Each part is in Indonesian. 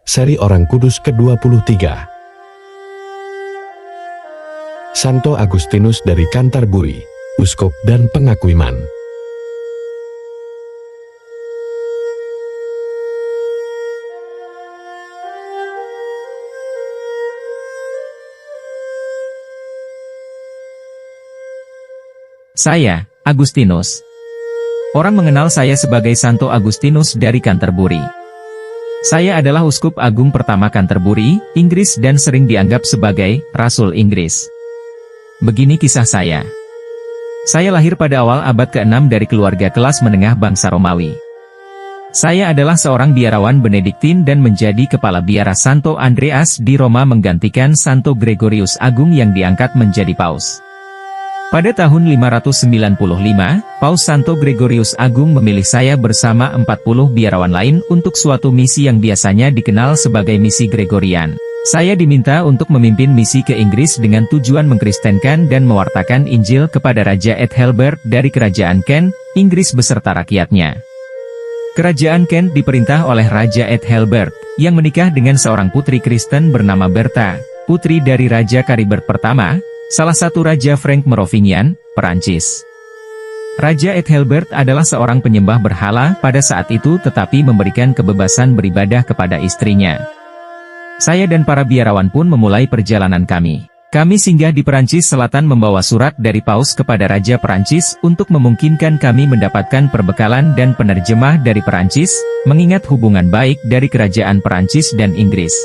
Seri Orang Kudus ke-23. Santo Agustinus dari Canterbury, Uskup dan Pengaku Iman. Saya, Agustinus. Orang mengenal saya sebagai Santo Agustinus dari Canterbury. Saya adalah Uskup Agung pertama Canterbury, Inggris dan sering dianggap sebagai Rasul Inggris. Begini kisah saya. Saya lahir pada awal abad ke-6 dari keluarga kelas menengah bangsa Romawi. Saya adalah seorang biarawan Benediktin dan menjadi kepala biara Santo Andreas di Roma menggantikan Santo Gregorius Agung yang diangkat menjadi Paus. Pada tahun 595, Paus Santo Gregorius Agung memilih saya bersama 40 biarawan lain untuk suatu misi yang biasanya dikenal sebagai misi Gregorian. Saya diminta untuk memimpin misi ke Inggris dengan tujuan mengkristenkan dan mewartakan Injil kepada Raja Ethelbert dari Kerajaan Kent, Inggris beserta rakyatnya. Kerajaan Kent diperintah oleh Raja Ethelbert, yang menikah dengan seorang putri Kristen bernama Bertha, putri dari Raja Karibert pertama, salah satu Raja Frank Merovingian, Perancis. Raja Ethelbert adalah seorang penyembah berhala pada saat itu tetapi memberikan kebebasan beribadah kepada istrinya. Saya dan para biarawan pun memulai perjalanan kami. Kami singgah di Perancis Selatan membawa surat dari Paus kepada Raja Perancis untuk memungkinkan kami mendapatkan perbekalan dan penerjemah dari Perancis, mengingat hubungan baik dari Kerajaan Perancis dan Inggris.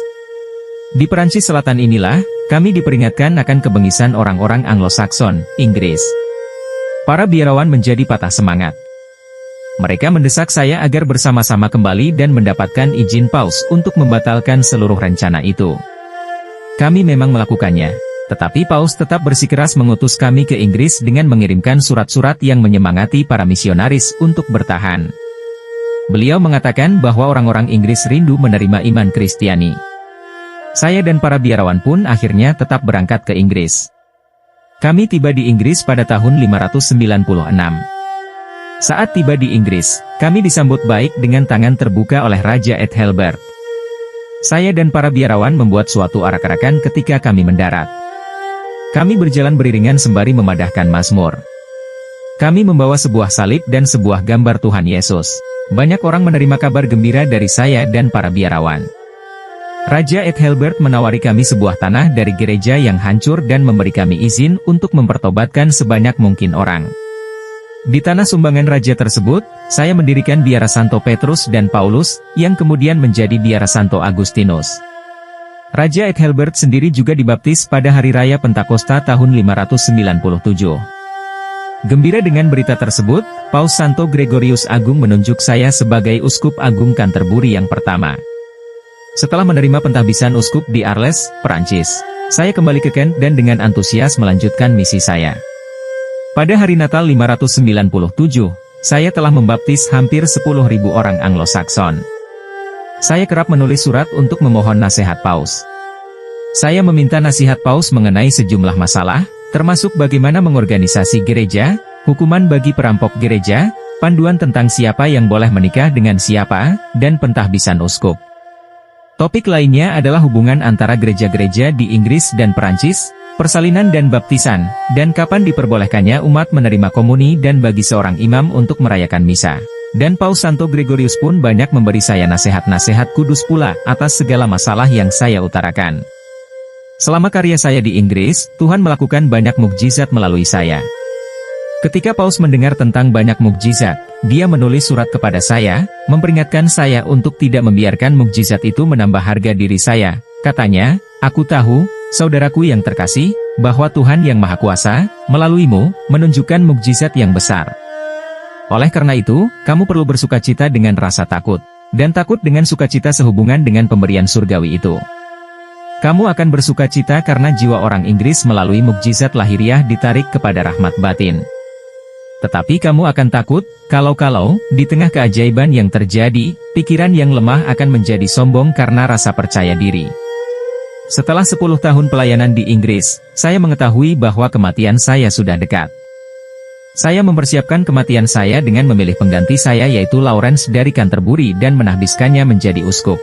Di Perancis Selatan inilah, kami diperingatkan akan kebengisan orang-orang Anglo-Sakson, Inggris. Para biarawan menjadi patah semangat. Mereka mendesak saya agar bersama-sama kembali dan mendapatkan izin Paus untuk membatalkan seluruh rencana itu. Kami memang melakukannya, tetapi Paus tetap bersikeras mengutus kami ke Inggris dengan mengirimkan surat-surat yang menyemangati para misionaris untuk bertahan. Beliau mengatakan bahwa orang-orang Inggris rindu menerima iman Kristiani. Saya dan para biarawan pun akhirnya tetap berangkat ke Inggris. Kami tiba di Inggris pada tahun 596. Saat tiba di Inggris, kami disambut baik dengan tangan terbuka oleh Raja Ethelbert. Saya dan para biarawan membuat suatu arak-arakan ketika kami mendarat. Kami berjalan beriringan sembari memadahkan mazmur. Kami membawa sebuah salib dan sebuah gambar Tuhan Yesus. Banyak orang menerima kabar gembira dari saya dan para biarawan. Raja Ethelbert menawari kami sebuah tanah dari gereja yang hancur dan memberi kami izin untuk mempertobatkan sebanyak mungkin orang. Di tanah sumbangan raja tersebut, saya mendirikan biara Santo Petrus dan Paulus, yang kemudian menjadi biara Santo Agustinus. Raja Ethelbert sendiri juga dibaptis pada hari raya Pentakosta tahun 597. Gembira dengan berita tersebut, Paus Santo Gregorius Agung menunjuk saya sebagai Uskup Agung Canterbury yang pertama. Setelah menerima pentahbisan uskup di Arles, Perancis, saya kembali ke Kent dan dengan antusias melanjutkan misi saya. Pada hari Natal 597, saya telah membaptis hampir 10.000 orang Anglo-Sakson. Saya kerap menulis surat untuk memohon nasihat Paus. Saya meminta nasihat Paus mengenai sejumlah masalah, termasuk bagaimana mengorganisasi gereja, hukuman bagi perampok gereja, panduan tentang siapa yang boleh menikah dengan siapa, dan pentahbisan uskup. Topik lainnya adalah hubungan antara gereja-gereja di Inggris dan Perancis, persalinan dan baptisan, dan kapan diperbolehkannya umat menerima komuni dan bagi seorang imam untuk merayakan misa. Dan Paus Santo Gregorius pun banyak memberi saya nasihat-nasihat kudus pula atas segala masalah yang saya utarakan. Selama karya saya di Inggris, Tuhan melakukan banyak mukjizat melalui saya. Ketika Paus mendengar tentang banyak mukjizat, dia menulis surat kepada saya, memperingatkan saya untuk tidak membiarkan mukjizat itu menambah harga diri saya. Katanya, "Aku tahu, saudaraku yang terkasih, bahwa Tuhan yang Maha Kuasa, melaluimu, menunjukkan mukjizat yang besar. Oleh karena itu, kamu perlu bersukacita dengan rasa takut, dan takut dengan sukacita sehubungan dengan pemberian surgawi itu. Kamu akan bersukacita karena jiwa orang Inggris melalui mukjizat lahiriah ditarik kepada rahmat batin. Tetapi kamu akan takut, kalau-kalau, di tengah keajaiban yang terjadi, pikiran yang lemah akan menjadi sombong karena rasa percaya diri." Setelah 10 tahun pelayanan di Inggris, saya mengetahui bahwa kematian saya sudah dekat. Saya mempersiapkan kematian saya dengan memilih pengganti saya yaitu Lawrence dari Canterbury dan menahbiskannya menjadi uskup.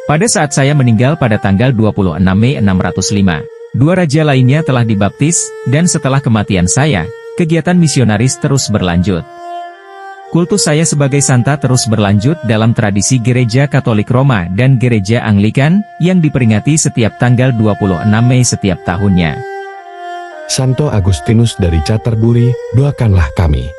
Pada saat saya meninggal pada tanggal 26 Mei 605, dua raja lainnya telah dibaptis, dan setelah kematian saya, kegiatan misionaris terus berlanjut. Kultus saya sebagai santa terus berlanjut dalam tradisi Gereja Katolik Roma dan Gereja Anglikan, yang diperingati setiap tanggal 26 Mei setiap tahunnya. Santo Agustinus dari Canterbury, doakanlah kami.